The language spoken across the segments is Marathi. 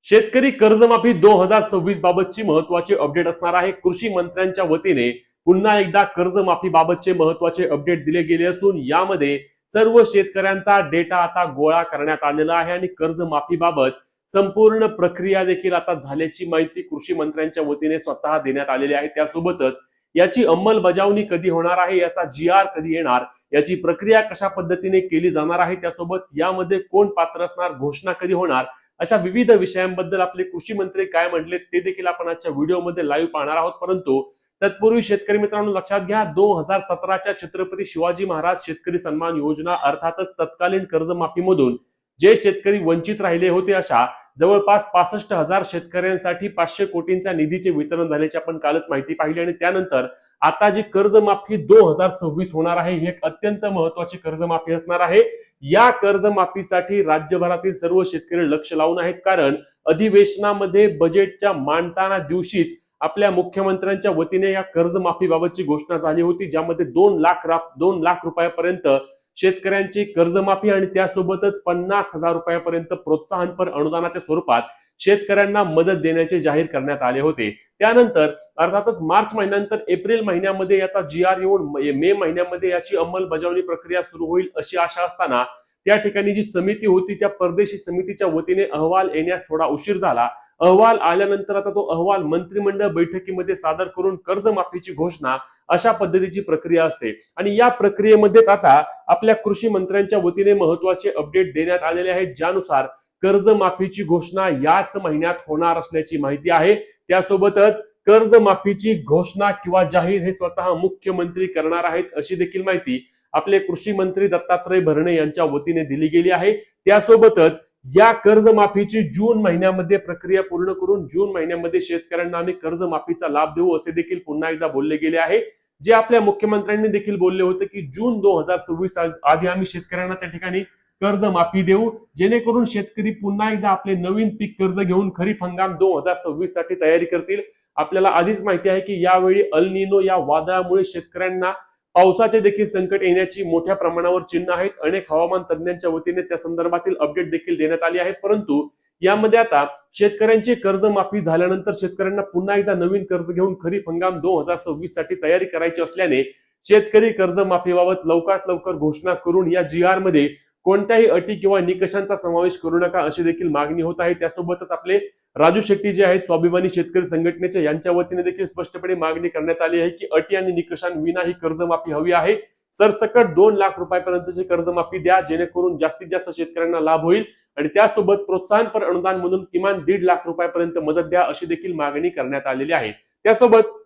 शेतकरी कर्जमाफी 2026 बाबतची महत्वाची अपडेट असणार आहे। कृषी मंत्र्यांच्या वतीने पुन्हा एकदा कर्जमाफी बाबतचे महत्वाचे अपडेट दिले गेले असून यामध्ये सर्व शेतकऱ्यांचा डेटा आता गोळा करण्यात आलेला आहे आणि कर्जमाफी बाबत संपूर्ण प्रक्रिया देखील आता झाल्याची माहिती कृषी मंत्र्यांच्या वतीने स्वतः देण्यात आलेली आहे। त्यासोबतच याची अंमलबजावणी कधी होणार आहे, याचा GR कधी येणार, याची प्रक्रिया कशा पद्धतीने केली जाणार आहे, त्यासोबत यामध्ये कोण पात्र असणार, घोषणा कधी होणार, अशा विविध विषयांबद्दल आपले कृषी मंत्री काय म्हटले ते देखील आपण आजच्या व्हिडिओमध्ये लाईव्ह पाहणार आहोत। परंतु तत्पूर्वी शेतकरी मित्रांनो लक्षात घ्या, 2017च्या छत्रपती शिवाजी महाराज शेतकरी सन्मान योजना अर्थातच तत्कालीन कर्जमाफीमधून जे शेतकरी वंचित राहिले होते अशा जवळपास 65,000 शेतकऱ्यांसाठी 500 कोटींच्या निधीचे वितरण झाल्याची आपण कालच माहिती पाहिली। आणि त्यानंतर आता जी कर्जमाफी 2026 होणार आहे ही एक अत्यंत महत्वाची कर्जमाफी असणार आहे। या कर्जमाफीसाठी राज्यभरातील सर्व शेतकरी लक्ष लावून आहेत, कारण अधिवेशनामध्ये बजेटच्या मांडताना दिवशीच आपल्या मुख्यमंत्र्यांच्या वतीने या कर्जमाफीबाबतची घोषणा झाली होती, ज्यामध्ये 2 लाख रुपयापर्यंत शेतकऱ्यांची कर्जमाफी आणि त्यासोबतच 50,000 रुपयापर्यंत प्रोत्साहनपर अनुदानाच्या स्वरूपात शेतकऱ्यांना मदत देण्याचे जाहीर करण्यात आले होते। त्यानंतर अर्थातच मार्च महिन्यानंतर एप्रिल महिन्यामध्ये याचा GR येऊन मे महिन्यामध्ये याची अंमलबजावणी प्रक्रिया सुरू होईल अशी आशा असताना त्या ठिकाणी जी समिती होती त्या परदेशी समितीच्या वतीने अहवाल येण्यास थोडा उशीर झाला। अहवाल आल्यानंतर आता तो अहवाल मंत्रिमंडळ बैठकीमध्ये सादर करून कर्जमाफीची घोषणा अशा पद्धतीची प्रक्रिया असते। आणि या प्रक्रियेमध्येच आता आपल्या कृषी मंत्र्यांच्या वतीने महत्वाचे अपडेट देण्यात आलेले आहेत, ज्यानुसार कर्जमाफीची घोषणा याच महिन्यात होणार असल्याची माहिती आहे। त्यासोबतच कर्जमाफीची घोषणा किंवा जाहीर हे स्वतः मुख्यमंत्री करणार आहेत अशी देखील माहिती आपले कृषी मंत्री दत्तात्रय भरणे यांच्या वतीने दिली गेली आहे। त्यासोबतच या कर्जमाफीची जून महिन्यामध्ये प्रक्रिया पूर्ण करून जून महिन्यामध्ये शेतकऱ्यांना आम्ही कर्जमाफीचा लाभ देऊ असे देखील पुन्हा एकदा बोलले गेले आहे। जे आपल्या मुख्यमंत्र्यांनी देखील बोलले होते की जून 2026 आधी आम्ही शेतकऱ्यांना त्या ठिकाणी कर्जमाफी देऊ, जेणेकरून शेतकरी पुन्हा एकदा आपले नवीन पीक कर्ज घेऊन खरीप हंगाम 2026 साठी तयारी करतील। आपल्याला आधीच माहिती आहे की यावेळी अल निनो या वादळामुळे शेतकऱ्यांना पावसाचे देखील संकट येण्याची मोठ्या प्रमाणावर चिन्ह आहेत। अनेक हवामान तज्ञांच्या वतीने त्या संदर्भातील अपडेट देखील देण्यात आली आहे। परंतु यामध्ये आता शेतकऱ्यांची कर्जमाफी झाल्यानंतर शेतकऱ्यांना पुन्हा एकदा नवीन कर्ज घेऊन खरीप हंगाम 2026 साठी तयारी करायची असल्याने शेतकरी कर्जमाफीबाबत लवकरात लवकर घोषणा करून या GR मध्ये कोणत्याही अटी किंवा निकषांचा समावेश करू नका अशी देखील मागणी होत आहे। त्यासोबतच आपले राजू शेट्टी जे आहेत स्वाभिमानी शेतकरी संघटनेचे, यांच्या वतीने देखील स्पष्टपणे मागणी करण्यात आली आहे की अटी आणि निकषांविना ही कर्जमाफी हवी आहे। सरसकट 2 लाख रुपयापर्यंतची कर्जमाफी द्या, जेणेकरून जास्तीत जास्त शेतकऱ्यांना लाभ होईल आणि त्यासोबत प्रोत्साहनपर अनुदान म्हणून किमान 1.5 लाख रुपयापर्यंत मदत द्या अशी देखील मागणी करण्यात आलेली आहे। त्यासोबत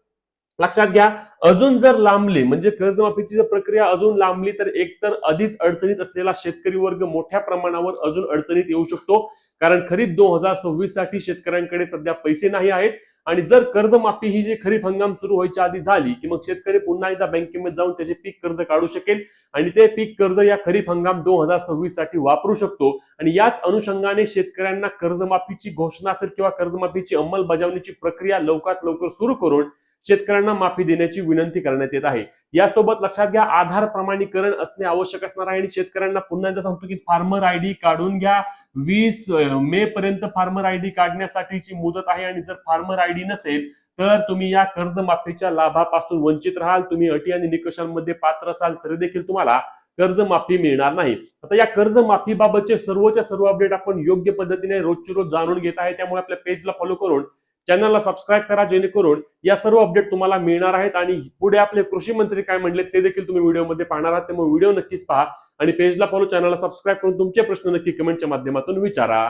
लक्षात घ्या, अजून जर लांबली म्हणजे कर्जमाफीची प्रक्रिया अजून लांबली तर एकतर आधीच अडचणीत असलेला शेतकरी वर्ग मोठ्या प्रमाणावर अजून अडचणीत येऊ शकतो, कारण खरीप 2026 साठी शेतकऱ्यांकडे सध्या पैसे नाही आहेत। आणि जर कर्जमाफी ही जी खरीप हंगाम सुरू व्हायच्या आधी झाली की मग शेतकरी पुन्हा एकदा बँकेमध्ये जाऊन त्याचे पीक कर्ज काढू शकेल आणि ते पीक कर्ज या खरीप हंगाम 2026 साठी वापरू शकतो। आणि याच अनुषंगाने शेतकऱ्यांना कर्जमाफीची घोषणा असेल किंवा कर्जमाफीची अंमलबजावणीची प्रक्रिया लवकरात लवकर सुरू करून शेतकऱ्यांना माफी देण्याची विनंती करण्यात येत आहे। यासोबत लक्षात घ्या, आधार प्रमाणीकरण असणे आवश्यक असणार आहे आणि शेतकऱ्यांना पुन्हा एकदा सांगतो की फार्मर ID काढून घ्या। 20 मे पर्यंत फार्मर ID काढण्यासाठीची मुदत आहे आणि जर फार्मर ID नसेल तर तुम्ही या कर्जमाफीच्या लाभापासून वंचित राहाल। तुम्ही अटी आणि निकषांमध्ये पात्र असाल तरी देखील तुम्हाला कर्जमाफी मिळणार नाही। आता या कर्जमाफीबाबतचे सर्वच्या सर्व अपडेट आपण योग्य पद्धतीने रोजची रोज जाणून घेत आहे, त्यामुळे आपल्या पेजला फॉलो करून चॅनलला सबस्क्राईब करा, जेणेकरून या सर्व अपडेट तुम्हाला मिळणार आहेत। आणि पुढे आपले कृषी मंत्री काय म्हणले ते देखील तुम्ही व्हिडिओमध्ये पाहणार आहात, त्यामुळे व्हिडिओ नक्कीच पहा आणि पेजला फॉलो, चॅनलला सबस्क्राईब करून तुमचे प्रश्न नक्की कमेंटच्या माध्यमातून विचारा।